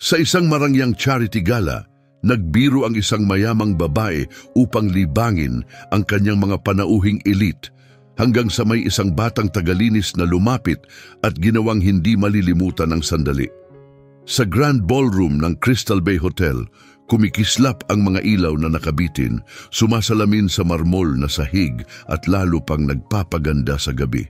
Sa isang marangyang charity gala, nagbiro ang isang mayamang babae upang libangin ang kanyang mga panauhing elite hanggang sa may isang batang tagalinis na lumapit at ginawang hindi malilimutan ang sandali. Sa Grand Ballroom ng Crystal Bay Hotel, kumikislap ang mga ilaw na nakabitin, sumasalamin sa marmol na sahig at lalo pang nagpapaganda sa gabi.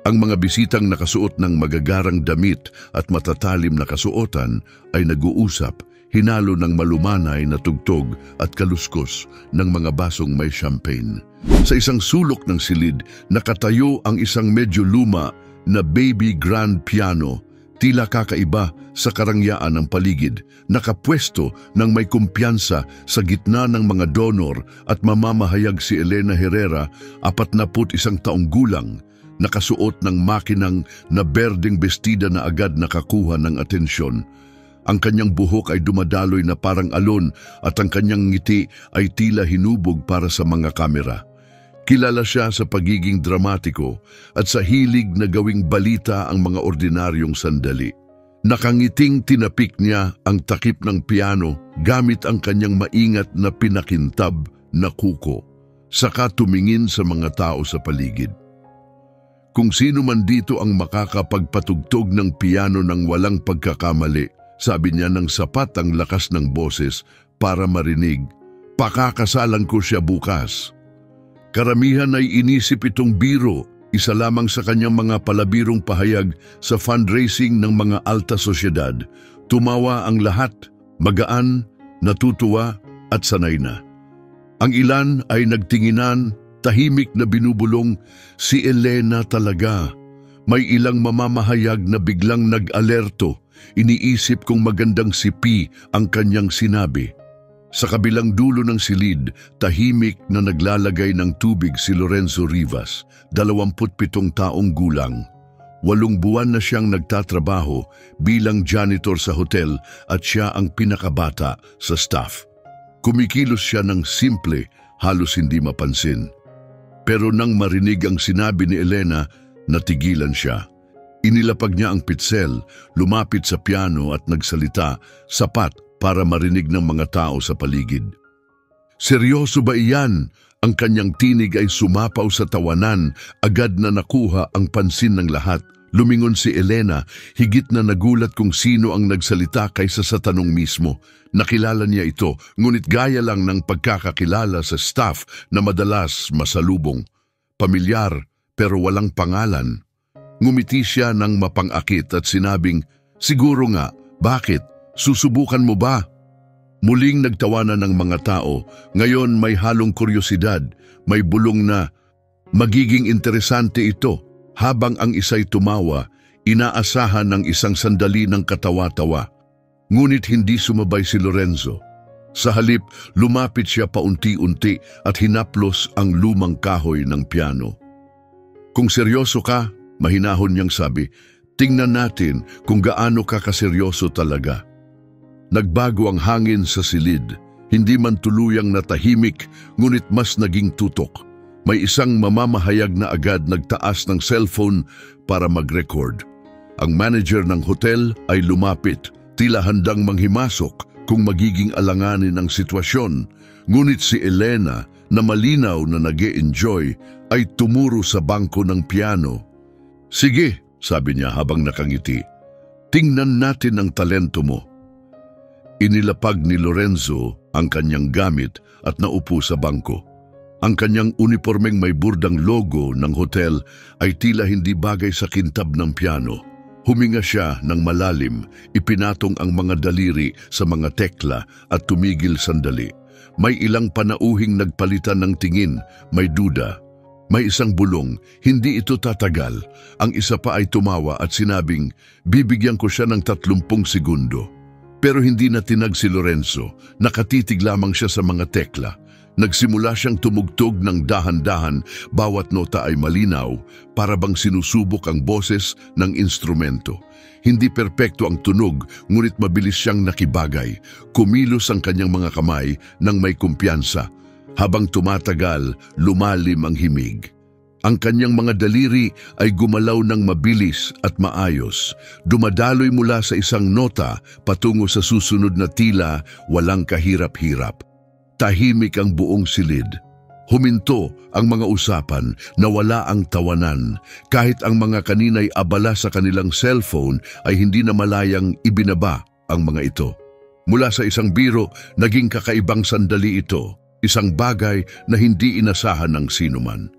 Ang mga bisitang nakasuot ng magagarang damit at matatalim na kasuotan ay nag-uusap, hinalo ng malumanay na tugtog at kaluskos ng mga basong may champagne. Sa isang sulok ng silid, nakatayo ang isang medyo luma na baby grand piano, tila kakaiba sa karangyaan ng paligid, nakapwesto ng may kumpiyansa sa gitna ng mga donor at mamamahayag si Elena Herrera, 41 taong gulang, nakasuot ng makinang na berdeng bestida na agad nakakuha ng atensyon. Ang kanyang buhok ay dumadaloy na parang alon at ang kanyang ngiti ay tila hinubog para sa mga kamera. Kilala siya sa pagiging dramatiko at sa hilig na gawing balita ang mga ordinaryong sandali. Nakangiting tinapik niya ang takip ng piano gamit ang kanyang maingat na pinakintab na kuko, saka tumingin sa mga tao sa paligid. Kung sino man dito ang makakapagpatugtog ng piano ng walang pagkakamali, sabi niya ng sapat ang lakas ng boses para marinig, pakakasalan ko siya bukas. Karamihan ay inisip itong biro, isa lamang sa kanyang mga palabirong pahayag sa fundraising ng mga alta sosyedad. Tumawa ang lahat, magaan, natutuwa at sanay na. Ang ilan ay nagtinginan, tahimik na binubulong, si Elena talaga. May ilang mamamahayag na biglang nag-alerto, iniisip kung magandang sipi ang kanyang sinabi. Sa kabilang dulo ng silid, tahimik na naglalagay ng tubig si Lorenzo Rivas, 27 taong gulang. 8 buwan na siyang nagtatrabaho bilang janitor sa hotel at siya ang pinakabata sa staff. Kumikilos siya ng simple, halos hindi mapansin. Pero nang marinig ang sinabi ni Elena, natigilan siya. Inilapag niya ang pitsel, lumapit sa piano at nagsalita, sapat para marinig ng mga tao sa paligid. Seryoso ba iyan? Ang kanyang tinig ay sumapaw sa tawanan, agad na nakuha ang pansin ng lahat. Lumingon si Elena, higit na nagulat kung sino ang nagsalita kaysa sa tanong mismo. Nakilala niya ito, ngunit gaya lang ng pagkakakilala sa staff na madalas masalubong. Pamilyar pero walang pangalan. Ngumiti siya ng mapangakit at sinabing, siguro nga, bakit? Susubukan mo ba? Muling nagtawanan ng mga tao, ngayon may halong kuryosidad, may bulong na, magiging interesante ito. Habang ang isa'y tumawa, inaasahan ng isang sandali ng katawa-tawa. Ngunit hindi sumabay si Lorenzo. Sa halip, lumapit siya paunti-unti at hinaplos ang lumang kahoy ng piano. Kung seryoso ka, mahinahon niyang sabi, tingnan natin kung gaano ka kaseryoso talaga. Nagbago ang hangin sa silid, hindi man tuluyang natahimik, ngunit mas naging tutok. May isang mamamahayag na agad nagtaas ng cellphone para mag-record. Ang manager ng hotel ay lumapit, tila handang manghimasok kung magiging alanganin ang sitwasyon. Ngunit si Elena, na malinaw na nag-e-enjoy, ay tumuro sa bangko ng piano. Sige, sabi niya habang nakangiti, tingnan natin ang talento mo. Inilapag ni Lorenzo ang kanyang gamit at naupo sa bangko. Ang kanyang uniformeng may burdang logo ng hotel ay tila hindi bagay sa kintab ng piano. Huminga siya ng malalim, ipinatong ang mga daliri sa mga tekla at tumigil sandali. May ilang panauhing nagpalitan ng tingin, may duda. May isang bulong, hindi ito tatagal. Ang isa pa ay tumawa at sinabing, bibigyan ko siya ng 30 segundo. Pero hindi natinag si Lorenzo, nakatitig lamang siya sa mga tekla. Nagsimula siyang tumugtog ng dahan-dahan, bawat nota ay malinaw, para bang sinusubok ang boses ng instrumento. Hindi perpekto ang tunog, ngunit mabilis siyang nakibagay. Kumilos ang kanyang mga kamay nang may kumpiyansa. Habang tumatagal, lumalim ang himig. Ang kanyang mga daliri ay gumalaw ng mabilis at maayos. Dumadaloy mula sa isang nota patungo sa susunod na tila, walang kahirap-hirap. Tahimik ang buong silid. Huminto ang mga usapan, nawala ang tawanan. Kahit ang mga kanina'y abala sa kanilang cellphone ay hindi na malayang ibinaba ang mga ito. Mula sa isang biro, naging kakaibang sandali ito. Isang bagay na hindi inasahan ng sinuman.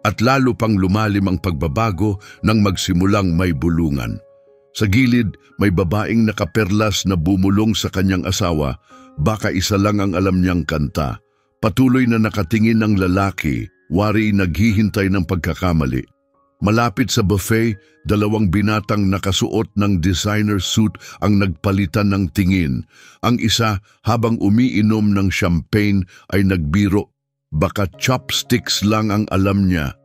At lalo pang lumalim ang pagbabago nang magsimulang may bulungan. Sa gilid, may babaeng nakaperlas na bumulong sa kanyang asawa, baka isa lang ang alam niyang kanta. Patuloy na nakatingin ang lalaki, wari naghihintay ng pagkakamali. Malapit sa buffet, dalawang binatang nakasuot ng designer suit ang nagpalitan ng tingin. Ang isa, habang umiinom ng champagne, ay nagbiro. Baka chopsticks lang ang alam niya.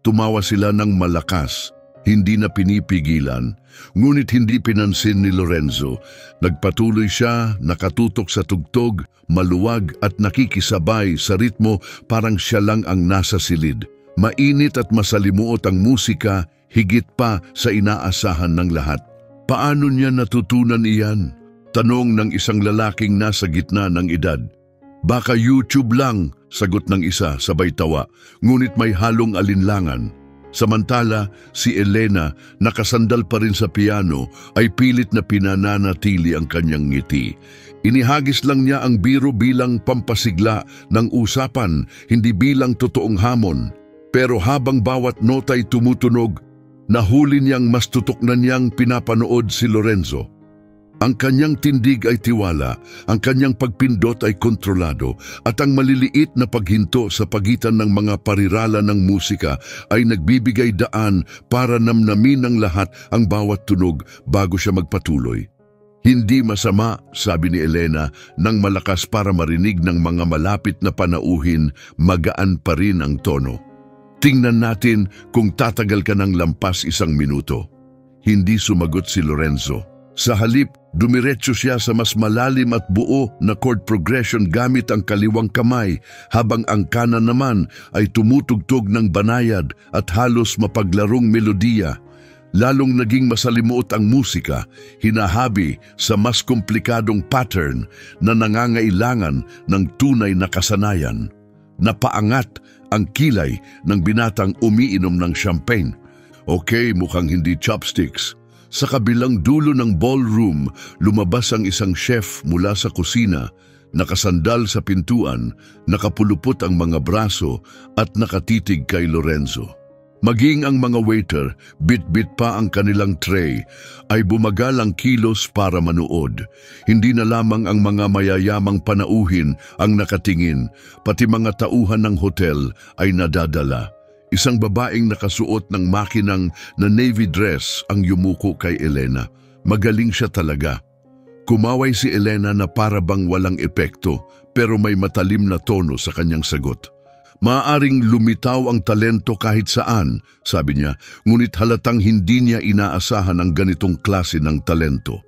Tumawa sila ng malakas, hindi na pinipigilan, ngunit hindi pinansin ni Lorenzo. Nagpatuloy siya, nakatutok sa tugtog, maluwag at nakikisabay sa ritmo parang siya lang ang nasa silid. Mainit at masalimuot ang musika, higit pa sa inaasahan ng lahat. Paano niya natutunan iyan? Tanong ng isang lalaking nasa gitna ng edad. Baka YouTube lang, sagot ng isa sabay tawa, ngunit may halong alinlangan. Samantala, si Elena, nakasandal pa rin sa piano, ay pilit na pinananatili ang kanyang ngiti. Inihagis lang niya ang biro bilang pampasigla ng usapan, hindi bilang totoong hamon. Pero habang bawat nota'y tumutunog, nahuli niyang mas tutok na niyang pinapanood si Lorenzo. Ang kanyang tindig ay tiwala, ang kanyang pagpindot ay kontrolado, at ang maliliit na paghinto sa pagitan ng mga parirala ng musika ay nagbibigay daan para namnamin ng lahat ang bawat tunog bago siya magpatuloy. Hindi masama, sabi ni Elena, nang malakas para marinig ng mga malapit na panauhin, magaan pa rin ang tono. Tingnan natin kung tatagal ka ng lampas 1 minuto. Hindi sumagot si Lorenzo. Sa halip, dumiretso siya sa mas malalim at buo na chord progression gamit ang kaliwang kamay, habang ang kanan naman ay tumutugtog ng banayad at halos mapaglarong melodiya. Lalong naging masalimuot ang musika, hinahabi sa mas komplikadong pattern na nangangailangan ng tunay na kasanayan. Napaangat ang kilay ng binatang umiinom ng champagne. Okay, mukhang hindi chopsticks. Sa kabilang dulo ng ballroom, lumabas ang isang chef mula sa kusina, nakasandal sa pintuan, nakapulupot ang mga braso at nakatitig kay Lorenzo. Maging ang mga waiter, bit-bit pa ang kanilang tray, ay bumagal ang kilos para manood. Hindi na lamang ang mga mayayamang panauhin ang nakatingin, pati mga tauhan ng hotel ay nadadala. Isang babaeng nakasuot ng makinang na navy dress ang yumuko kay Elena. Magaling siya talaga. Kumaway si Elena na para bang walang epekto, pero may matalim na tono sa kanyang sagot. Maaaring lumitaw ang talento kahit saan, sabi niya, ngunit halatang hindi niya inaasahan ang ganitong klase ng talento.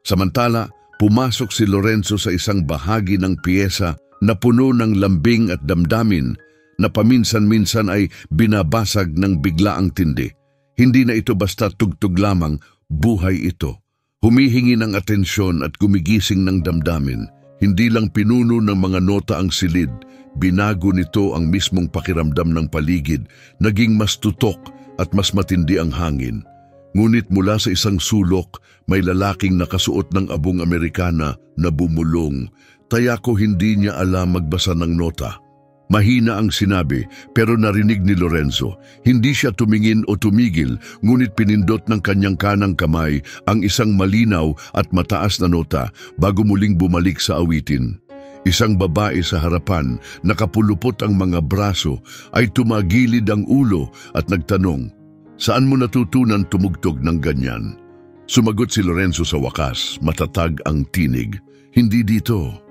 Samantala, pumasok si Lorenzo sa isang bahagi ng piyesa na puno ng lambing at damdamin, na paminsan-minsan ay binabasag ng biglaang tindi. Hindi na ito basta tugtog lamang, buhay ito. Humihingi ng atensyon at gumigising ng damdamin. Hindi lang pinuno ng mga nota ang silid, binago nito ang mismong pakiramdam ng paligid, naging mas tutok at mas matindi ang hangin. Ngunit mula sa isang sulok, may lalaking nakasuot ng abong Amerikana na bumulong. Taya ko hindi niya alam magbasa ng nota. Mahina ang sinabi, pero narinig ni Lorenzo. Hindi siya tumingin o tumigil, ngunit pinindot ng kanyang kanang kamay ang isang malinaw at mataas na nota bago muling bumalik sa awitin. Isang babae sa harapan, nakapulupot ang mga braso, ay tumagilid ang ulo at nagtanong, "Saan mo natutunan tumugtog ng ganyan?" Sumagot si Lorenzo sa wakas, matatag ang tinig, "Hindi dito."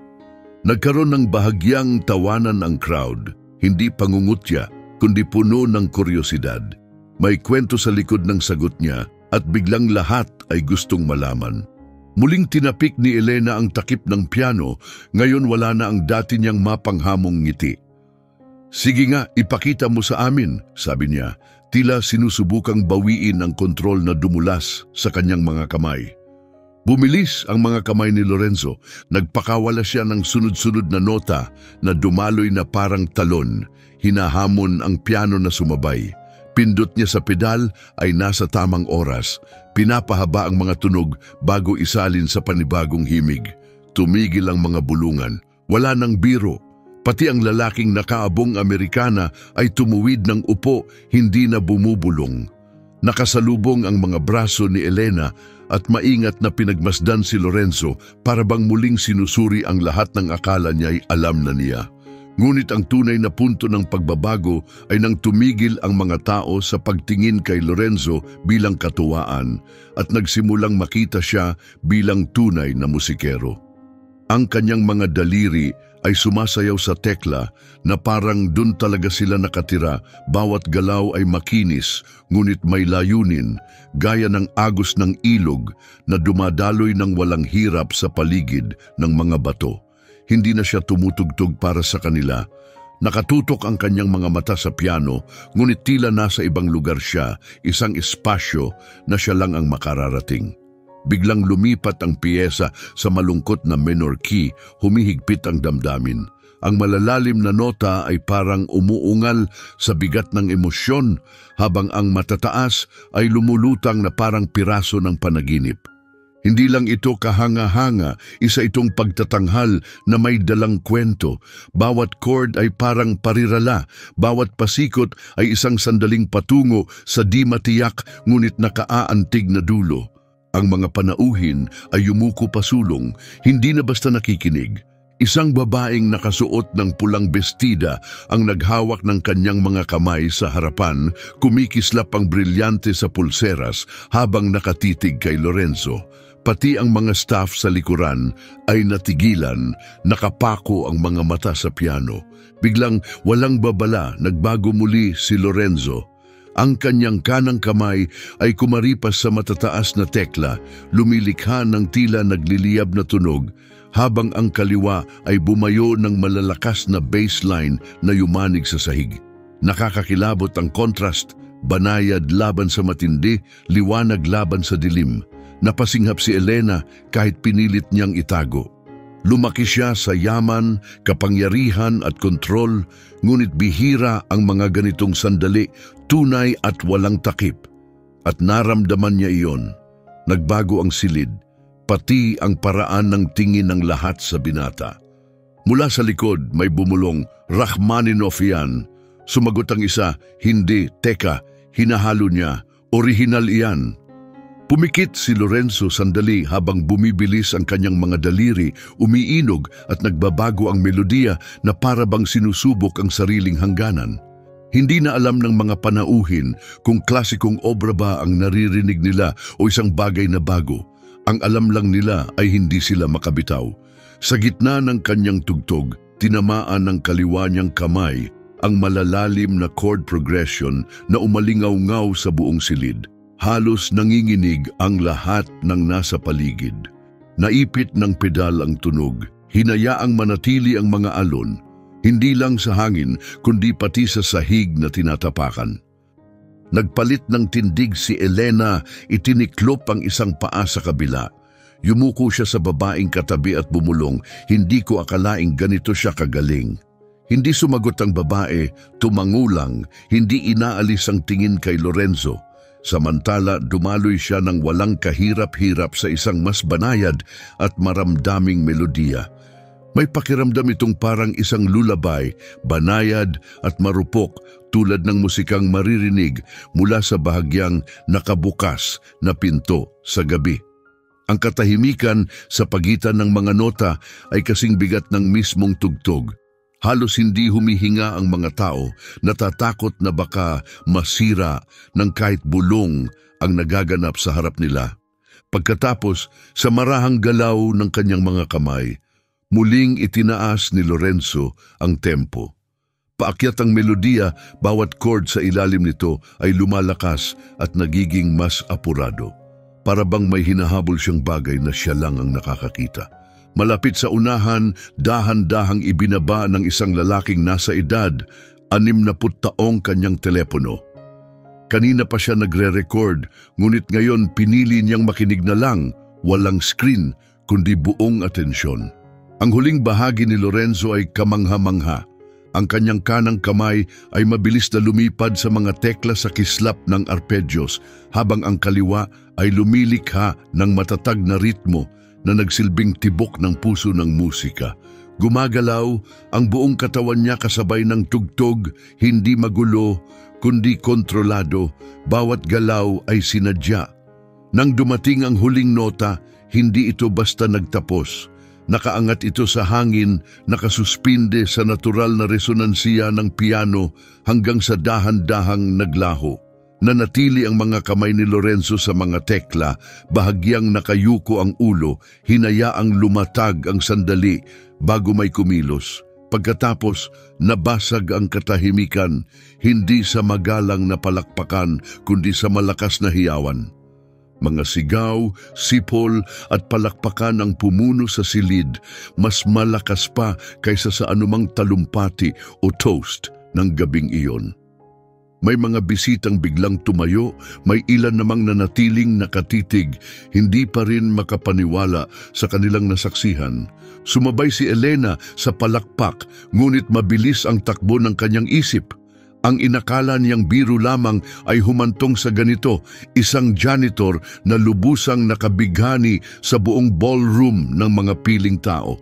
Nagkaroon ng bahagyang tawanan ang crowd, hindi pangungutya, kundi puno ng kuryosidad. May kwento sa likod ng sagot niya at biglang lahat ay gustong malaman. Muling tinapik ni Elena ang takip ng piano, ngayon wala na ang dati niyang mapanghamong ngiti. Sige nga, ipakita mo sa amin, sabi niya. Tila sinusubukang bawiin ang kontrol na dumulas sa kanyang mga kamay. Bumilis ang mga kamay ni Lorenzo. Nagpakawala siya ng sunod-sunod na nota na dumaloy na parang talon. Hinahamon ang piano na sumabay. Pindot niya sa pedal ay nasa tamang oras. Pinapahaba ang mga tunog bago isalin sa panibagong himig. Tumigil ang mga bulungan. Wala nang biro. Pati ang lalaking nakaabong Amerikana ay tumuwid ng upo, hindi na bumubulong. Nakasalubong ang mga braso ni Elena at maingat na pinagmasdan si Lorenzo para bang muling sinusuri ang lahat ng akala niya ay alam na niya. Ngunit ang tunay na punto ng pagbabago ay nang tumigil ang mga tao sa pagtingin kay Lorenzo bilang katuwaan at nagsimulang makita siya bilang tunay na musikero. Ang kanyang mga daliri ay sumasayaw sa tekla na parang dun talaga sila nakatira. Bawat galaw ay makinis, ngunit may layunin, gaya ng agos ng ilog na dumadaloy ng walang hirap sa paligid ng mga bato. Hindi na siya tumutugtog para sa kanila. Nakatutok ang kanyang mga mata sa piano, ngunit tila nasa ibang lugar siya, isang espasyo na siya lang ang makararating. Biglang lumipat ang piyesa sa malungkot na minor key, humihigpit ang damdamin. Ang malalalim na nota ay parang umuungal sa bigat ng emosyon, habang ang matataas ay lumulutang na parang piraso ng panaginip. Hindi lang ito kahanga-hanga, isa itong pagtatanghal na may dalang kwento. Bawat chord ay parang parirala, bawat pasikot ay isang sandaling patungo sa di matiyak ngunit nakaaantig na dulo. Ang mga panauhin ay yumuko pasulong, hindi na basta nakikinig. Isang babaeng nakasuot ng pulang bestida ang naghawak ng kanyang mga kamay sa harapan, kumikislap ang brilyante sa pulseras habang nakatitig kay Lorenzo. Pati ang mga staff sa likuran ay natigilan, nakapako ang mga mata sa piano. Biglang walang babala, nagbago muli si Lorenzo. Ang kanyang kanang kamay ay kumaripas sa matataas na tekla, lumilikha ng tila nagliliyab na tunog, habang ang kaliwa ay bumayo ng malalakas na bassline na yumanig sa sahig. Nakakakilabot ang contrast, banayad laban sa matindi, liwanag laban sa dilim. Napasinghap si Elena kahit pinilit niyang itago. Lumaki siya sa yaman, kapangyarihan at kontrol, ngunit bihira ang mga ganitong sandali, tunay at walang takip. At naramdaman niya iyon. Nagbago ang silid, pati ang paraan ng tingin ng lahat sa binata. Mula sa likod may bumulong, "Rachmaninoff yan." Sumagot ang isa, "Hindi, teka, hinahalo niya, orihinal iyan." Pumikit si Lorenzo sandali habang bumibilis ang kanyang mga daliri, umiinog at nagbabago ang melodiya na para bang sinusubok ang sariling hangganan. Hindi na alam ng mga panauhin kung klasikong obra ba ang naririnig nila o isang bagay na bago. Ang alam lang nila ay hindi sila makabitaw. Sa gitna ng kanyang tugtog, tinamaan ng kaliwa niyang kamay ang malalalim na chord progression na umalingaw-ngaw sa buong silid. Halos nanginginig ang lahat ng nasa paligid. Naipit ng pedal ang tunog, hinayaang manatili ang mga alon, hindi lang sa hangin kundi pati sa sahig na tinatapakan. Nagpalit ng tindig si Elena, itiniklop ang isang paa sa kabila. Yumuko siya sa babaeng katabi at bumulong, "Hindi ko akalaing ganito siya kagaling." Hindi sumagot ang babae, tumangulang, hindi inaalis ang tingin kay Lorenzo. Samantala, dumaloy siya ng walang kahirap-hirap sa isang mas banayad at maramdaming melodiya. May pakiramdam itong parang isang lullaby, banayad at marupok, tulad ng musikang maririnig mula sa bahagyang nakabukas na pinto sa gabi. Ang katahimikan sa pagitan ng mga nota ay kasing bigat ng mismong tugtog. Halos hindi humihinga ang mga tao, natatakot na baka masira ng kahit bulong ang nagaganap sa harap nila. Pagkatapos, sa marahang galaw ng kanyang mga kamay, muling itinaas ni Lorenzo ang tempo. Paakyat ang melodiya, bawat chord sa ilalim nito ay lumalakas at nagiging mas apurado. Para bang may hinahabol siyang bagay na siya lang ang nakakakita. Malapit sa unahan, dahan-dahang ibinaba ng isang lalaking nasa edad 60 taong kanyang telepono. Kanina pa siya nagre-record, ngunit ngayon pinili niyang makinig na lang, walang screen, kundi buong atensyon. Ang huling bahagi ni Lorenzo ay kamangha-mangha. Ang kanyang kanang kamay ay mabilis na lumipad sa mga tekla sa kislap ng arpeggios, habang ang kaliwa ay lumilikha ng matatag na ritmo na nagsilbing tibok ng puso ng musika. Gumagalaw ang buong katawan niya kasabay ng tugtog, hindi magulo, kundi kontrolado. Bawat galaw ay sinadya. Nang dumating ang huling nota, hindi ito basta nagtapos. Nakaangat ito sa hangin, nakasuspinde sa natural na resonansiya ng piano hanggang sa dahan-dahang naglaho. Nanatili ang mga kamay ni Lorenzo sa mga tekla, bahagyang nakayuko ang ulo, hinayaang lumatag ang sandali bago may kumilos. Pagkatapos, nabasag ang katahimikan, hindi sa magalang na palakpakan, kundi sa malakas na hiyawan. Mga sigaw, sipol at palakpakan ang pumuno sa silid, mas malakas pa kaysa sa anumang talumpati o toast ng gabing iyon. May mga bisitang biglang tumayo, may ilan namang nanatiling nakatitig, hindi pa rin makapaniwala sa kanilang nasaksihan. Sumabay si Elena sa palakpak, ngunit mabilis ang takbo ng kanyang isip. Ang inakala niyang biro lamang ay humantong sa ganito, isang janitor na lubusang nakabighani sa buong ballroom ng mga piling tao.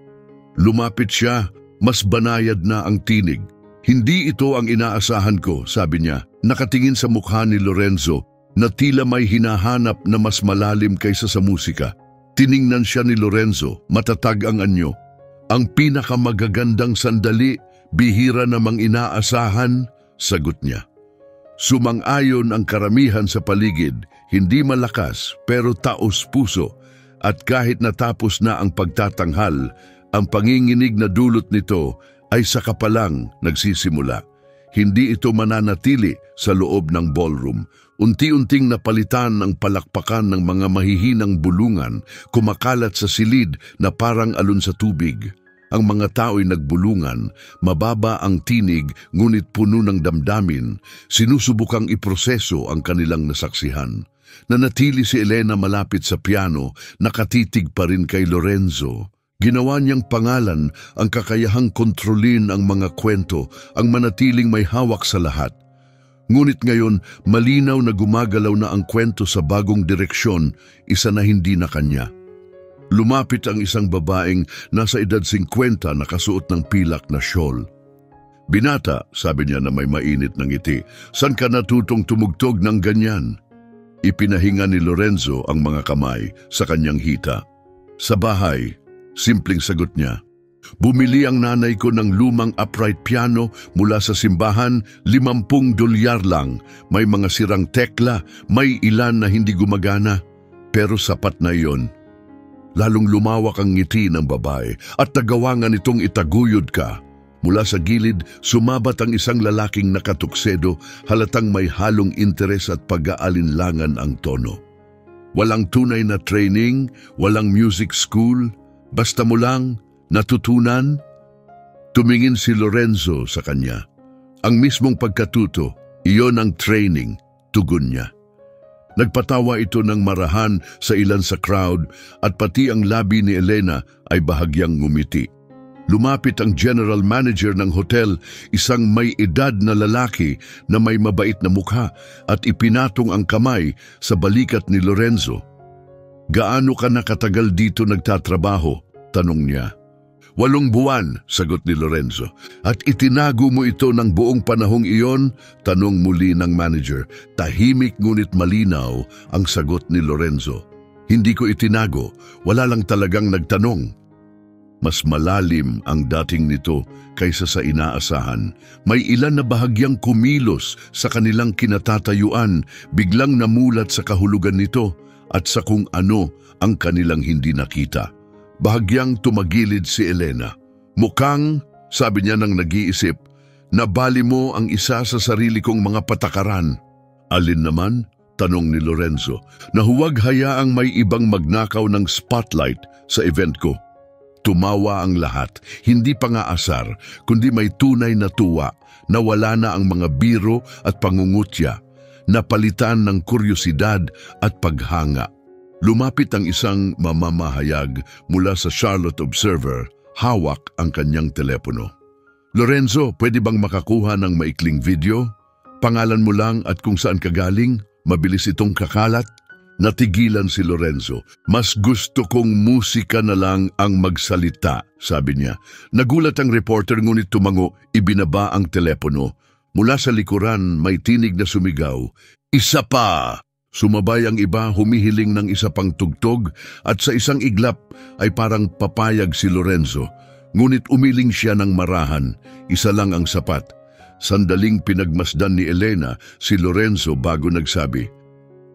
Lumapit siya, mas banayad na ang tinig. Hindi ito ang inaasahan ko, sabi niya. Nakatingin sa mukha ni Lorenzo na tila may hinahanap na mas malalim kaysa sa musika. Tiningnan siya ni Lorenzo, matatag ang anyo. Ang pinakamagagandang sandali, bihira namang inaasahan, sagot niya. Sumang-ayon ang karamihan sa paligid, hindi malakas pero taos puso, at kahit natapos na ang pagtatanghal, ang panginginig na dulot nito ay saka pa lang nagsisimula. Hindi ito mananatili sa loob ng ballroom. Unti-unting napalitan ang palakpakan ng mga mahihinang bulungan, kumakalat sa silid na parang alon sa tubig. Ang mga tao'y nagbulungan, mababa ang tinig ngunit puno ng damdamin, sinusubukang iproseso ang kanilang nasaksihan. Nanatili si Elena malapit sa piano, nakatitig pa rin kay Lorenzo. Ginawa niyang pangalan ang kakayahang kontrolin ang mga kwento, ang manatiling may hawak sa lahat. Ngunit ngayon, malinaw na gumagalaw na ang kwento sa bagong direksyon, isa na hindi na kanya. Lumapit ang isang babaeng nasa edad 50 na kasuot ng pilak na shawl. Binata, sabi niya na may mainit ng ngiti, saan ka natutong tumugtog ng ganyan? Ipinahinga ni Lorenzo ang mga kamay sa kanyang hita. Sa bahay, simpleng sagot niya. Bumili ang nanay ko ng lumang upright piano mula sa simbahan, $50 lang. May mga sirang tekla, may ilan na hindi gumagana. Pero sapat na iyon. Lalong lumawak ang ngiti ng babae at nagawa nga nitong itaguyod ka. Mula sa gilid, sumabat ang isang lalaking nakatuksedo, halatang may halong interes at pag-aalinlangan ang tono. Walang tunay na training, walang music school, basta mo lang natutunan. Tumingin si Lorenzo sa kanya. Ang mismong pagkatuto, iyon ang training, tugon niya. Nagpatawa ito ng marahan sa ilan sa crowd at pati ang labi ni Elena ay bahagyang ngumiti. Lumapit ang general manager ng hotel, isang may edad na lalaki na may mabait na mukha, at ipinatong ang kamay sa balikat ni Lorenzo. Gaano ka nakatagal dito nagtatrabaho? Tanong niya. 8 buwan, sagot ni Lorenzo. At itinago mo ito ng buong panahong iyon? Tanong muli ng manager. Tahimik ngunit malinaw ang sagot ni Lorenzo. Hindi ko itinago, wala lang talagang nagtanong. Mas malalim ang dating nito kaysa sa inaasahan. May ilan na bahagyang kumilos sa kanilang kinatatayuan, biglang namulat sa kahulugan nito at sa kung ano ang kanilang hindi nakita. Bahagyang tumagilid si Elena. Mukhang, sabi niya nang nag-iisip, nabali mo ang isa sa sarili kong mga patakaran. Alin naman? Tanong ni Lorenzo, na huwag hayaang may ibang magnakaw ng spotlight sa event ko. Tumawa ang lahat, hindi pa nga asar, kundi may tunay na tuwa. Nawala na ang mga biro at pangungutya. Napalitan ng kuryosidad at paghanga. Lumapit ang isang mamamahayag mula sa Charlotte Observer, hawak ang kanyang telepono. Lorenzo, pwede bang makakuha ng maikling video? Pangalan mo lang at kung saan ka galing, mabilis itong kakalat. Natigilan si Lorenzo. Mas gusto kong musika na lang ang magsalita, sabi niya. Nagulat ang reporter ngunit tumango, ibinaba ang telepono. Mula sa likuran, may tinig na sumigaw. Isa pa! Sumabay ang iba, humihiling ng isa pang tugtog at sa isang iglap ay parang papayag si Lorenzo. Ngunit umiling siya ng marahan. Isa lang ang sapat. Sandaling pinagmasdan ni Elena si Lorenzo bago nagsabi,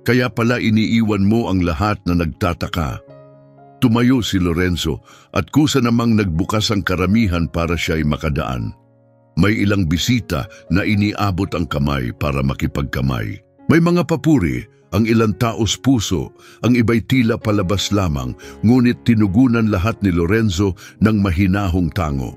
kaya pala iniiwan mo ang lahat na nagtataka. Tumayo si Lorenzo at kusa namang nagbukas ang karamihan para siya'y makadaan. May ilang bisita na iniabot ang kamay para makipagkamay. May mga papuri, ang ilang taos puso, ang iba'y tila palabas lamang, ngunit tinugunan lahat ni Lorenzo ng mahinahong tango.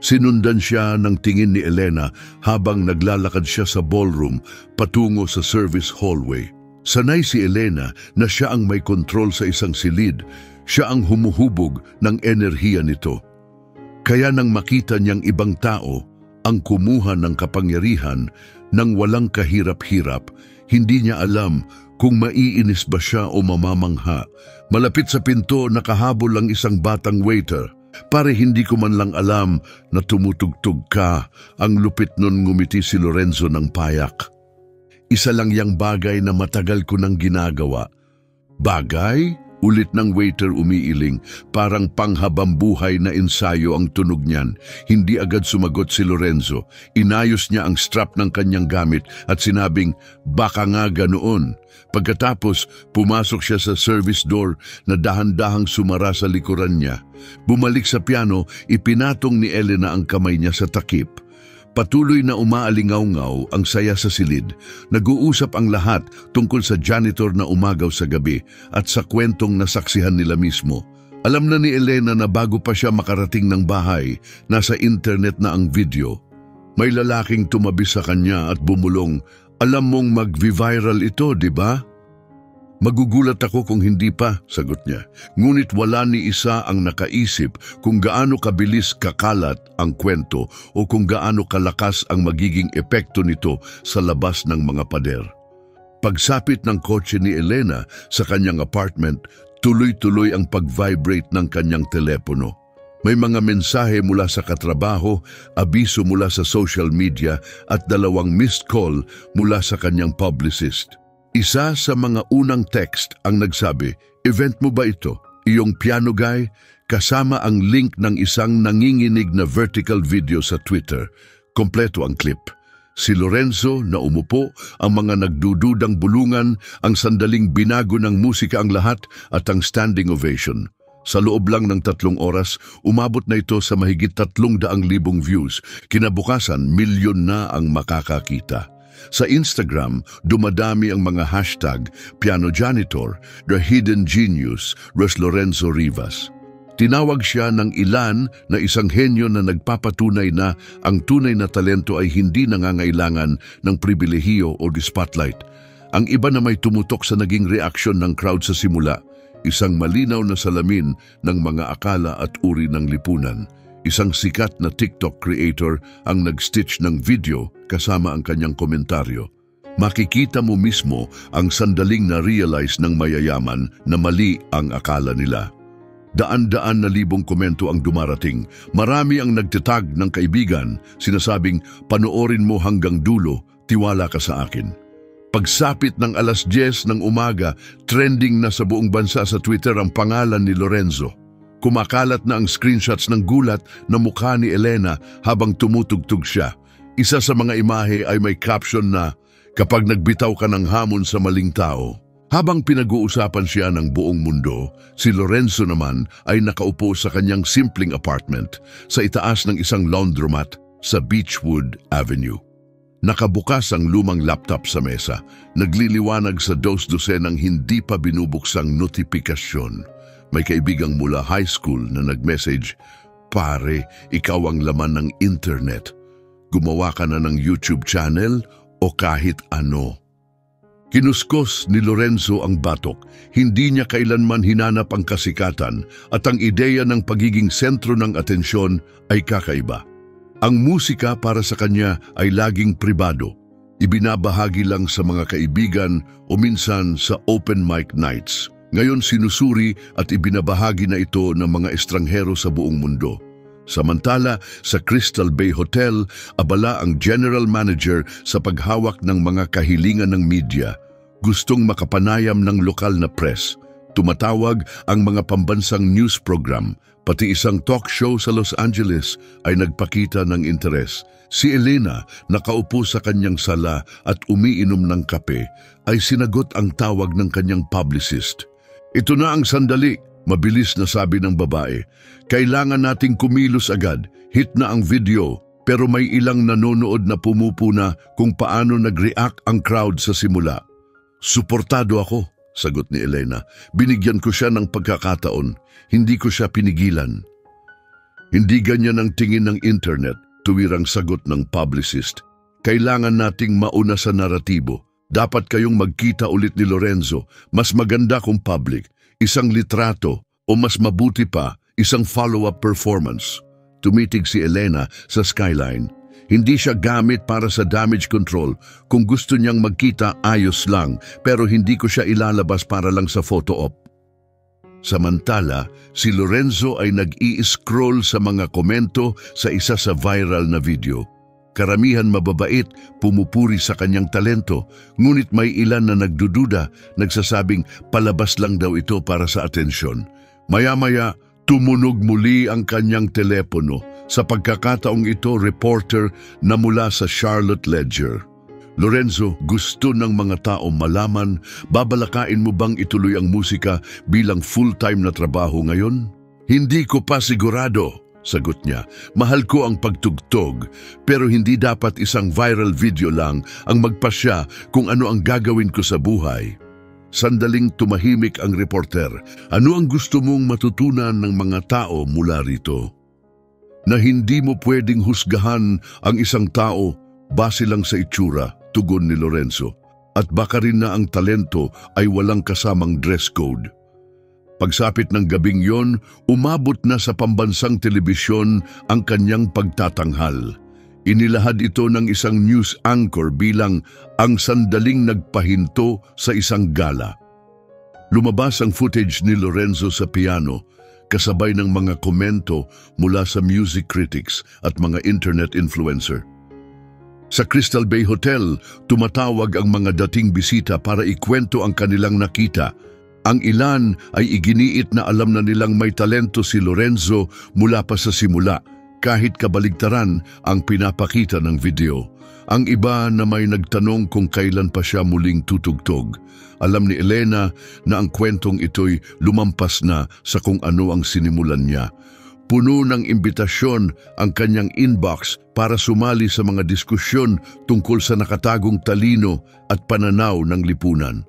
Sinundan siya ng tingin ni Elena habang naglalakad siya sa ballroom patungo sa service hallway. Sanay si Elena na siya ang may kontrol sa isang silid, siya ang humuhubog ng enerhiya nito. Kaya nang makita niyang ibang tao ang kumuha ng kapangyarihan nang walang kahirap-hirap, hindi niya alam kung maiinis ba siya o mamamangha. Malapit sa pinto nakahabol ang isang batang waiter. Pare hindi ko man lang alam na tumutugtog ka. Ang lupit nun ngumiti si Lorenzo ng payak. Isa lang yang bagay na matagal ko nang ginagawa. Bagay? Ulit ng waiter umiiling. Parang panghabambuhay na ensayo ang tunog niyan. Hindi agad sumagot si Lorenzo. Inayos niya ang strap ng kanyang gamit at sinabing, baka nga ganoon. Pagkatapos, pumasok siya sa service door na dahan-dahang sumara sa likuran niya. Bumalik sa piano, ipinatong ni Elena ang kamay niya sa takip. Patuloy na umaalingaw-ngaw ang saya sa silid. Nag-uusap ang lahat tungkol sa janitor na umagaw sa gabi at sa kwentong nasaksihan nila mismo. Alam na ni Elena na bago pa siya makarating ng bahay, nasa internet na ang video. May lalaking tumabi sa kanya at bumulong, alam mong mag-viral ito, di ba? Magugulat ako kung hindi pa, sagot niya. Ngunit wala ni isa ang nakaisip kung gaano kabilis kakalat ang kwento o kung gaano kalakas ang magiging epekto nito sa labas ng mga pader. Pagsapit ng kotse ni Elena sa kanyang apartment, tuloy-tuloy ang pag-vibrate ng kanyang telepono. May mga mensahe mula sa katrabaho, abiso mula sa social media at 2 missed call mula sa kanyang publicist. Isa sa mga unang text ang nagsabi, event mo ba ito? Iyong piano guy? Kasama ang link ng isang nanginginig na vertical video sa Twitter. Kompleto ang clip. Si Lorenzo na umupo, ang mga nagdududang bulungan, ang sandaling binago ng musika ang lahat at ang standing ovation. Sa loob lang ng 3 oras, umabot na ito sa mahigit 300,000 views. Kinabukasan, milyon na ang makakakita. Sa Instagram, dumadami ang mga hashtag Piano Janitor, The Hidden Genius, Lorenzo Rivas. Tinawag siya ng ilan na isang henyo na nagpapatunay na ang tunay na talento ay hindi nangangailangan ng pribilehiyo o spotlight. Ang iba na may tumutok sa naging reaksyon ng crowd sa simula, isang malinaw na salamin ng mga akala at uri ng lipunan. Isang sikat na TikTok creator ang nag-stitch ng video kasama ang kanyang komentaryo. Makikita mo mismo ang sandaling na-realize ng mayayaman na mali ang akala nila. Daan-daan na libong komento ang dumarating. Marami ang nagtatag ng kaibigan, sinasabing, panoorin mo hanggang dulo, tiwala ka sa akin. Pagsapit ng 10:00 ng umaga, trending na sa buong bansa sa Twitter ang pangalan ni Lorenzo. Kumakalat na ang screenshots ng gulat na mukha ni Elena habang tumutugtog siya. Isa sa mga imahe ay may caption na, kapag nagbitaw ka ng hamon sa maling tao. Habang pinag-uusapan siya ng buong mundo, si Lorenzo naman ay nakaupo sa kanyang simpleng apartment sa itaas ng isang laundromat sa Beechwood Avenue. Nakabukas ang lumang laptop sa mesa, nagliliwanag sa 2 dosenang hindi pa binubuksang notifikasyon. May kaibigang mula high school na nag-message, "Pare, ikaw ang laman ng internet. Gumawa ka na ng YouTube channel o kahit ano." Kinuskos ni Lorenzo ang batok. Hindi niya kailanman hinanap ang kasikatan at ang ideya ng pagiging sentro ng atensyon ay kakaiba. Ang musika para sa kanya ay laging pribado. Ibinabahagi lang sa mga kaibigan o minsan sa open mic nights. Ngayon sinusuri at ibinabahagi na ito ng mga estranghero sa buong mundo. Samantala, sa Crystal Bay Hotel, abala ang general manager sa paghawak ng mga kahilingan ng media. Gustong makapanayam ng lokal na press. Tumatawag ang mga pambansang news program, pati isang talk show sa Los Angeles ay nagpakita ng interes. Si Elena, nakaupo sa kanyang sala at umiinom ng kape, ay sinagot ang tawag ng kanyang publicist. "Ito na ang sandali," mabilis na sabi ng babae. "Kailangan nating kumilos agad. Hit na ang video, pero may ilang nanonood na pumupuna kung paano nag-react ang crowd sa simula." "Suportado ako," sagot ni Elena. "Binigyan ko siya ng pagkakataon. Hindi ko siya pinigilan." "Hindi ganyan ang tingin ng internet," tuwirang sagot ng publicist. "Kailangan nating mauna sa naratibo. Dapat kayong magkita ulit ni Lorenzo. Mas maganda kung public. Isang litrato o mas mabuti pa, isang follow-up performance." Tumitig si Elena sa skyline. Hindi siya gamit para sa damage control. Kung gusto niyang magkita, ayos lang, pero hindi ko siya ilalabas para lang sa photo op. Samantala, si Lorenzo ay nag-i-scroll sa mga komento sa isa sa viral na video. Karamihan mababait, pumupuri sa kanyang talento, ngunit may ilan na nagdududa, nagsasabing palabas lang daw ito para sa atensyon. Maya-maya, tumunog muli ang kanyang telepono. Sa pagkakataong ito, reporter na mula sa Charlotte Ledger. "Lorenzo, gusto ng mga tao malaman, babalakain mo bang ituloy ang musika bilang full-time na trabaho ngayon?" "Hindi ko pa sigurado," sagot niya. "Mahal ko ang pagtugtog, pero hindi dapat isang viral video lang ang magpasya kung ano ang gagawin ko sa buhay." Sandaling tumahimik ang reporter. "Ano ang gusto mong matutunan ng mga tao mula rito?" "Na hindi mo pwedeng husgahan ang isang tao base lang sa itsura," tugon ni Lorenzo. "At baka rin na ang talento ay walang kasamang dress code." Pagsapit ng gabing yon, umabot na sa pambansang telebisyon ang kanyang pagtatanghal. Inilahad ito ng isang news anchor bilang ang sandaling nagpahinto sa isang gala. Lumabas ang footage ni Lorenzo sa piano, kasabay ng mga komento mula sa music critics at mga internet influencer. Sa Crystal Bay Hotel, tumatawag ang mga dating bisita para ikwento ang kanilang nakita. Ang ilan ay iginiit na alam na nilang may talento si Lorenzo mula pa sa simula, kahit kabaligtaran ang pinapakita ng video. Ang iba na may nagtanong kung kailan pa siya muling tutugtog. Alam ni Elena na ang kwentong ito'y lumampas na sa kung ano ang sinimulan niya. Puno ng imbitasyon ang kanyang inbox para sumali sa mga diskusyon tungkol sa nakatagong talino at pananaw ng lipunan.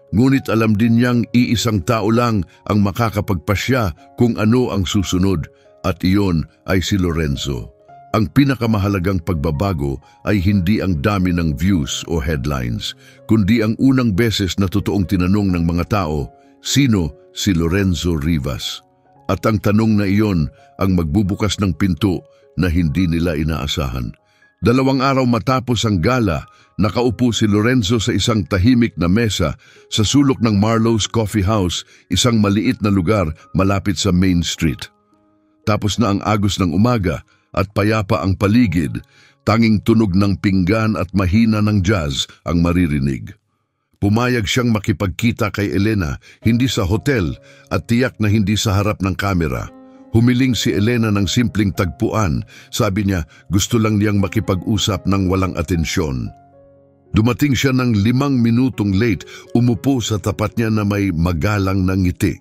Ngunit alam din niyang iisang tao lang ang makakapagpasya kung ano ang susunod, at iyon ay si Lorenzo. Ang pinakamahalagang pagbabago ay hindi ang dami ng views o headlines, kundi ang unang beses na totoong tinanong ng mga tao, sino si Lorenzo Rivas? At ang tanong na iyon ang magbubukas ng pinto na hindi nila inaasahan. 2 araw matapos ang gala, nakaupo si Lorenzo sa isang tahimik na mesa sa sulok ng Marlowe's Coffee House, isang maliit na lugar malapit sa Main Street. Tapos na ang agos ng umaga at payapa ang paligid, tanging tunog ng pinggan at mahina ng jazz ang maririnig. Pumayag siyang makipagkita kay Elena, hindi sa hotel at tiyak na hindi sa harap ng kamera. Humiling si Elena ng simpleng tagpuan. Sabi niya, gusto lang niyang makipag-usap ng walang atensyon. Dumating siya ng 5 minutong late, umupo sa tapat niya na may magalang na ngiti.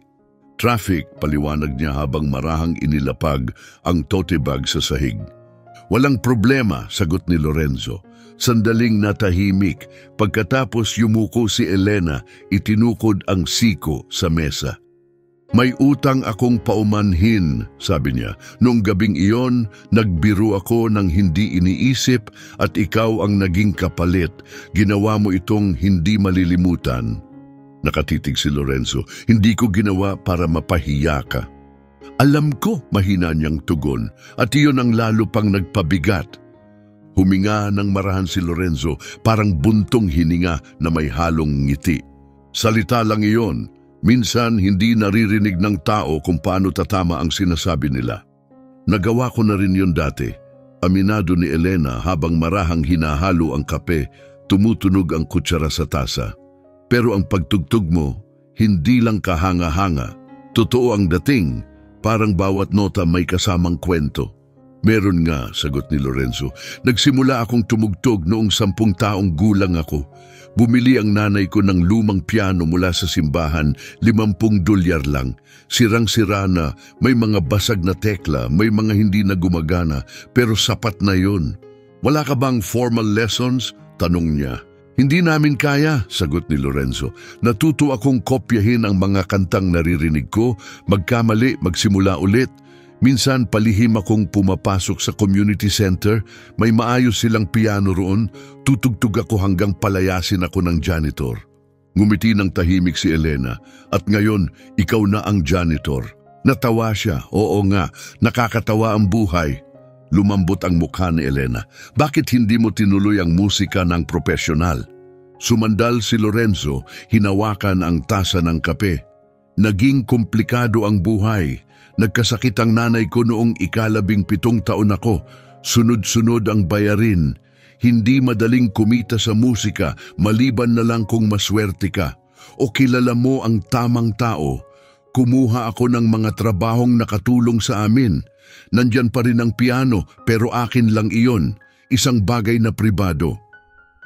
Traffic, paliwanag niya habang marahang inilapag ang tote bag sa sahig. Walang problema, sagot ni Lorenzo. Sandaling natahimik, pagkatapos yumuko si Elena, itinukod ang siko sa mesa. May utang akong paumanhin, sabi niya. Noong gabing iyon, nagbiro ako ng hindi iniisip at ikaw ang naging kapalit. Ginawa mo itong hindi malilimutan. Nakatitig si Lorenzo. Hindi ko ginawa para mapahiya ka. Alam ko, mahina niyang tugon, at iyon ang lalo pang nagpabigat. Huminga ng marahan si Lorenzo, parang buntong hininga na may halong ngiti. Salita lang iyon. Minsan hindi naririnig ng tao kung paano tatama ang sinasabi nila. Nagawa ko na rin yun dati. Aminado ni Elena habang marahang hinahalo ang kape, tumutunog ang kutsara sa tasa. Pero ang pagtugtog mo, hindi lang kahanga-hanga. Totoo ang dating, parang bawat nota may kasamang kwento. Meron nga, sagot ni Lorenzo. Nagsimula akong tumugtog noong 10 taong gulang ako. Bumili ang nanay ko ng lumang piano mula sa simbahan, 50 dolyar lang. Sirang-sira na, may mga basag na tekla, may mga hindi na gumagana, pero sapat na yun. Wala ka bang formal lessons? Tanong niya. Hindi namin kaya, sagot ni Lorenzo. Natuto akong kopyahin ang mga kantang naririnig ko, magkamali, magsimula ulit. Minsan palihim akong pumapasok sa community center, may maayos silang piano roon, tutugtog ako hanggang palayasin ako ng janitor. Ngumiti ng tahimik si Elena, at ngayon ikaw na ang janitor. Natawa siya, oo nga, nakakatawa ang buhay. Lumambot ang mukha ni Elena. Bakit hindi mo tinuloy ang musika ng propesyonal? Sumandal si Lorenzo, hinawakan ang tasa ng kape. Naging komplikado ang buhay. Nagkasakit ang nanay ko noong 17 taon ako. Sunod-sunod ang bayarin. Hindi madaling kumita sa musika, maliban na lang kung maswerte ka. O kilala mo ang tamang tao. Kumuha ako ng mga trabahong nakatulong sa amin. Nandyan pa rin ang piano, pero akin lang iyon. Isang bagay na pribado.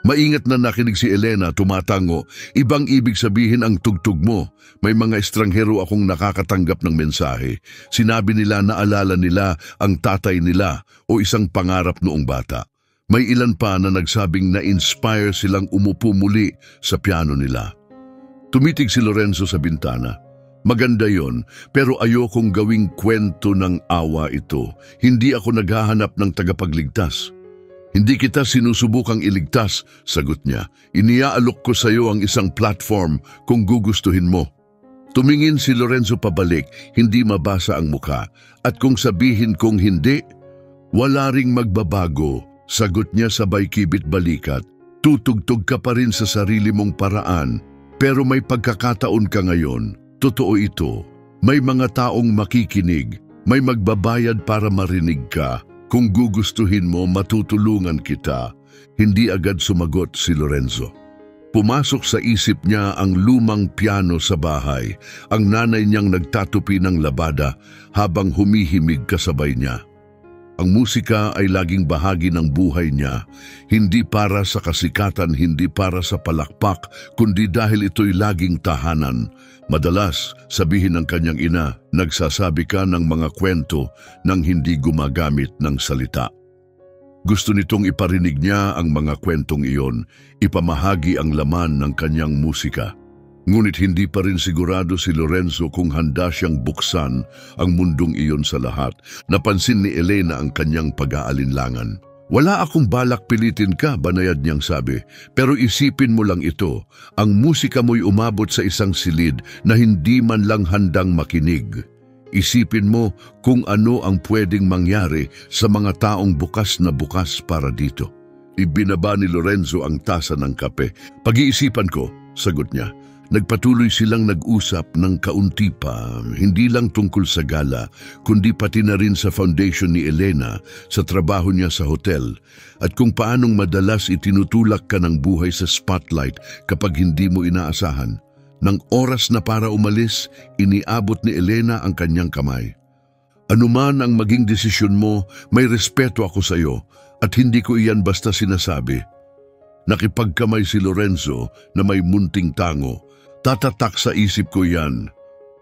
Maingat na nakinig si Elena, tumatango. Ibang ibig sabihin ang tugtog mo. May mga estranghero akong nakakatanggap ng mensahe. Sinabi nila na alala nila ang tatay nila o isang pangarap noong bata. May ilan pa na nagsabing na-inspire silang umupo muli sa piano nila. Tumitig si Lorenzo sa bintana. Maganda yon, pero ayokong gawing kwento ng awa ito. Hindi ako naghahanap ng tagapagligtas. Hindi kita sinusubukang iligtas, sagot niya. Iniaalok ko sa iyo ang isang platform kung gugustuhin mo. Tumingin si Lorenzo pabalik, hindi mabasa ang mukha. At kung sabihin kong hindi, wala ring magbabago, sagot niya sabay kibit balikat. Tutugtog ka pa rin sa sarili mong paraan, pero may pagkakataon ka ngayon. Totoo ito, may mga taong makikinig, may magbabayad para marinig ka. Kung gugustuhin mo, matutulungan kita. Hindi agad sumagot si Lorenzo. Pumasok sa isip niya ang lumang piano sa bahay, ang nanay niyang nagtatupi ng labada habang humihimig kasabay niya. Ang musika ay laging bahagi ng buhay niya, hindi para sa kasikatan, hindi para sa palakpak, kundi dahil ito'y laging tahanan. Madalas, sabihin ng kanyang ina, nagsasabi ka ng mga kwento nang hindi gumagamit ng salita. Gusto nitong iparinig niya ang mga kwentong iyon, ipamahagi ang laman ng kanyang musika. Ngunit hindi pa rin sigurado si Lorenzo kung handa siyang buksan ang mundong iyon sa lahat. Napansin ni Elena ang kanyang pag-aalinlangan. Wala akong balak pilitin ka, banayad niyang sabi. Pero isipin mo lang ito, ang musika mo'y umabot sa isang silid na hindi man lang handang makinig. Isipin mo kung ano ang pwedeng mangyari sa mga taong bukas na bukas para dito. Ibinaba ni Lorenzo ang tasa ng kape. Pag-iisipan ko, sagot niya. Nagpatuloy silang nag-usap ng kaunti pa, hindi lang tungkol sa gala, kundi pati na rin sa foundation ni Elena, sa trabaho niya sa hotel, at kung paanong madalas itinutulak ka ng buhay sa spotlight kapag hindi mo inaasahan. Nang oras na para umalis, iniabot ni Elena ang kanyang kamay. Anuman ang maging desisyon mo, may respeto ako sa iyo, at hindi ko iyan basta sinasabi. Nakipagkamay si Lorenzo na may munting tango. Tatatak sa isip ko yan.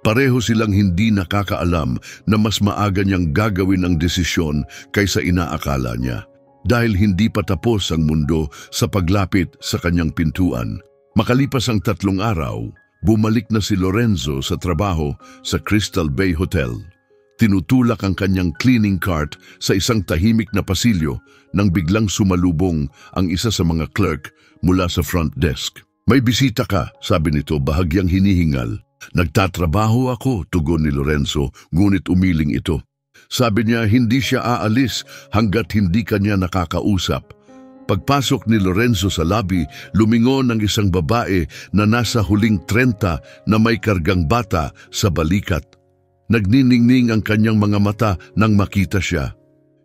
Pareho silang hindi nakakaalam na mas maaga niyang gagawin ang desisyon kaysa inaakala niya. Dahil hindi pa tapos ang mundo sa paglapit sa kanyang pintuan. Makalipas ang 3 araw, Bumalik na si Lorenzo sa trabaho sa Crystal Bay Hotel. Tinutulak ang kanyang cleaning cart sa isang tahimik na pasilyo nang biglang sumalubong ang isa sa mga clerk mula sa front desk. "May bisita ka," sabi nito bahagyang hinihingal. "Nagtatrabaho ako," tugon ni Lorenzo, ngunit umiling ito. Sabi niya hindi siya aalis hanggat hindi kanya nakakausap. Pagpasok ni Lorenzo sa lobby, lumingon ang isang babae na nasa huling 30 na may kargang bata sa balikat. Nagniningning ang kanyang mga mata nang makita siya.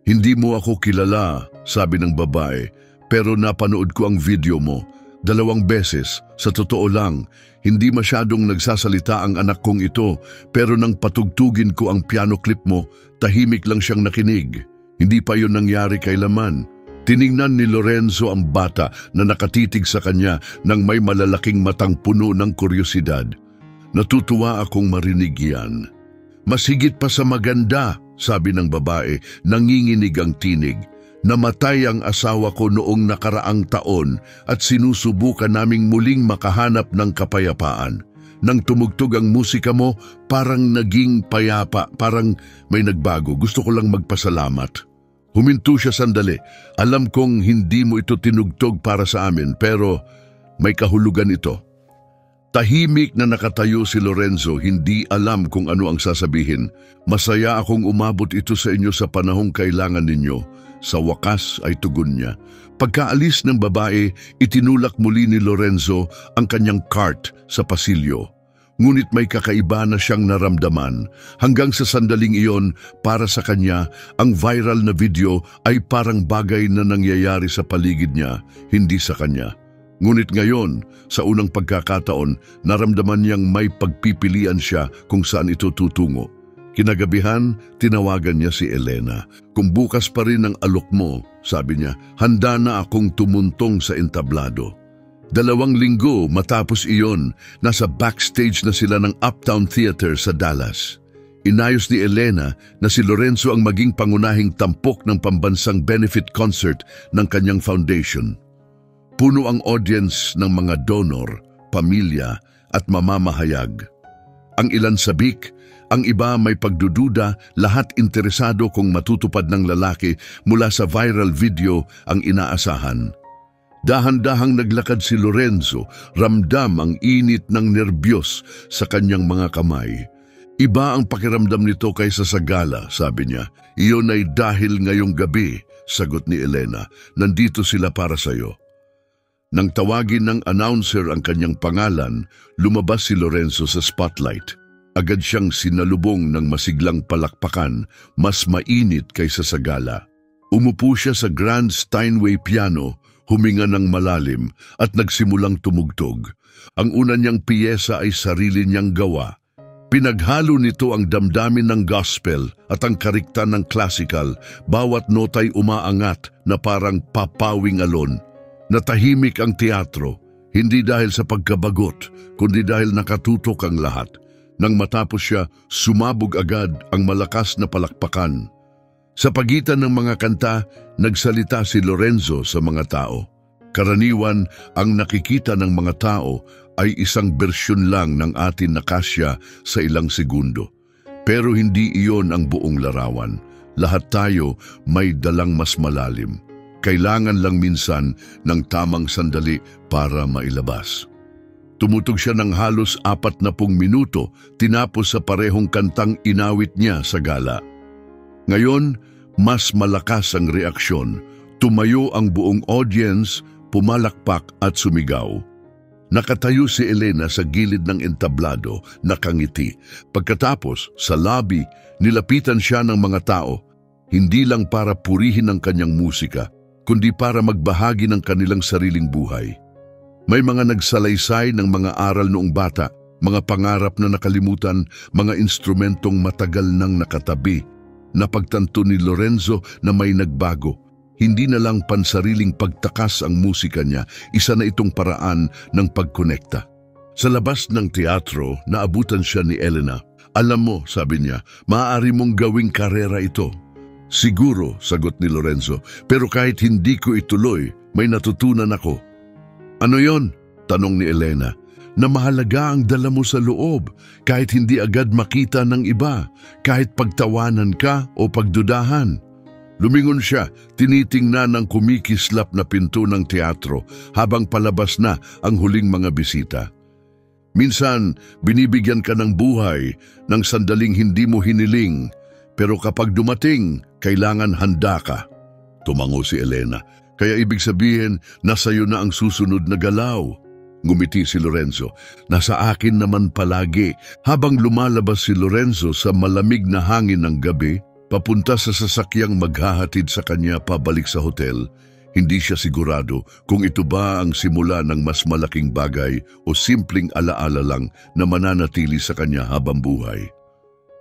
"Hindi mo ako kilala," sabi ng babae, "pero napanood ko ang video mo. 2 beses, sa totoo lang. Hindi masyadong nagsasalita ang anak kong ito, pero nang patugtugin ko ang piano clip mo, tahimik lang siyang nakinig. Hindi pa yun nangyari kailaman." Tiningnan ni Lorenzo ang bata na nakatitig sa kanya nang may malalaking matang puno ng kuryosidad. "Natutuwa akong marinig yan." "Mas higit pa sa maganda," sabi ng babae, nanginginig ang tinig. "Namatay ang asawa ko noong nakaraang taon at sinusubukan naming muling makahanap ng kapayapaan. Nang tumugtog ang musika mo, parang naging payapa, parang may nagbago. Gusto ko lang magpasalamat." Huminto siya sandali. "Alam kong hindi mo ito tinugtog para sa amin, pero may kahulugan ito." Tahimik na nakatayo si Lorenzo, hindi alam kung ano ang sasabihin. "Masaya akong umabot ito sa inyo sa panahong kailangan ninyo." Sa wakas ay tugon niya. Pagkaalis ng babae, itinulak muli ni Lorenzo ang kanyang cart sa pasilyo. Ngunit may kakaiba na siyang naramdaman. Hanggang sa sandaling iyon, para sa kanya, ang viral na video ay parang bagay na nangyayari sa paligid niya, hindi sa kanya. Ngunit ngayon, sa unang pagkakataon, naramdaman niyang may pagpipilian siya kung saan ito tutungo. Kinagabihan, tinawagan niya si Elena. "Kung bukas pa rin ang alok mo," sabi niya, "handa na akong tumuntong sa entablado." 2 linggo matapos iyon, nasa backstage na sila ng Uptown Theater sa Dallas. Inayos ni Elena na si Lorenzo ang maging pangunahing tampok ng pambansang benefit concert ng kanyang foundation. Puno ang audience ng mga donor, pamilya at mamamahayag. Ang ilan sabik, ang iba may pagdududa, lahat interesado kung matutupad ng lalaki mula sa viral video ang inaasahan. Dahan-dahang naglakad si Lorenzo, ramdam ang init ng nerbiyos sa kanyang mga kamay. "Iba ang pakiramdam nito kaysa sa gala," sabi niya. "Iyon ay dahil ngayong gabi," sagot ni Elena. "Nandito sila para sa'yo." Nang tawagin ng announcer ang kanyang pangalan, lumabas si Lorenzo sa spotlight. Agad siyang sinalubong ng masiglang palakpakan, mas mainit kaysa sa gala. Umupo siya sa grand Steinway piano, huminga ng malalim at nagsimulang tumugtog. Ang una niyang piyesa ay sarili niyang gawa. Pinaghalo nito ang damdamin ng gospel at ang karikta ng classical, bawat nota'y umaangat na parang papawing alon. Natahimik ang teatro, hindi dahil sa pagkabagot, kundi dahil nakatutok ang lahat. Nang matapos siya, sumabog agad ang malakas na palakpakan. Sa pagitan ng mga kanta, nagsalita si Lorenzo sa mga tao. Karaniwan, ang nakikita ng mga tao ay isang bersyon lang ng atin na kasya sa ilang segundo. Pero hindi iyon ang buong larawan. Lahat tayo may dalang mas malalim. Kailangan lang minsan ng tamang sandali para mailabas. Tumutog siya ng halos 40 minuto, tinapos sa parehong kantang inawit niya sa gala. Ngayon, mas malakas ang reaksyon. Tumayo ang buong audience, pumalakpak at sumigaw. Nakatayo si Elena sa gilid ng entablado, nakangiti. Pagkatapos, sa lobby, nilapitan siya ng mga tao, hindi lang para purihin ang kanyang musika, kundi para magbahagi ng kanilang sariling buhay. May mga nagsalaysay ng mga aral noong bata, mga pangarap na nakalimutan, mga instrumentong matagal nang nakatabi. Napagtanto ni Lorenzo na may nagbago. Hindi na lang pansariling pagtakas ang musika niya, isa na itong paraan ng pagkonekta. Sa labas ng teatro, naabutan siya ni Elena. "Alam mo," sabi niya, "maaari mong gawing karera ito." "Siguro," sagot ni Lorenzo, "pero kahit hindi ko ituloy, may natutunan ako." "Ano yon?" tanong ni Elena. na mahalaga ang dala mo sa loob kahit hindi agad makita ng iba, kahit pagtawanan ka o pagdudahan. Lumingon siya, tinitingnan ang kumikislap na pinto ng teatro habang palabas na ang huling mga bisita. Minsan, binibigyan ka ng buhay ng sandaling hindi mo hiniling, pero kapag dumating, kailangan handa ka. Tumango si Elena. Kaya ibig sabihin, nasa iyo na ang susunod na galaw. Ngumiti si Lorenzo. Nasa akin naman palagi. Habang lumalabas si Lorenzo sa malamig na hangin ng gabi, papunta sa sasakyang maghahatid sa kanya pabalik sa hotel, hindi siya sigurado kung ito ba ang simula ng mas malaking bagay o simpleng alaala lang na mananatili sa kanya habang buhay.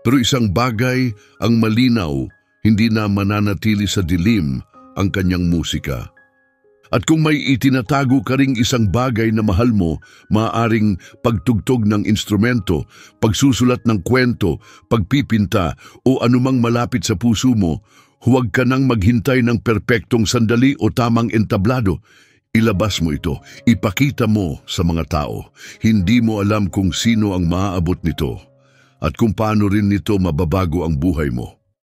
Pero isang bagay ang malinaw, hindi na mananatili sa dilim ang kanyang musika. At kung may itinatago ka ring isang bagay na mahal mo, maaaring pagtugtog ng instrumento, pagsusulat ng kwento, pagpipinta o anumang malapit sa puso mo, huwag ka nang maghintay ng perpektong sandali o tamang entablado. Ilabas mo ito, ipakita mo sa mga tao. Hindi mo alam kung sino ang maaabot nito at kung paano rin nito mababago ang buhay mo.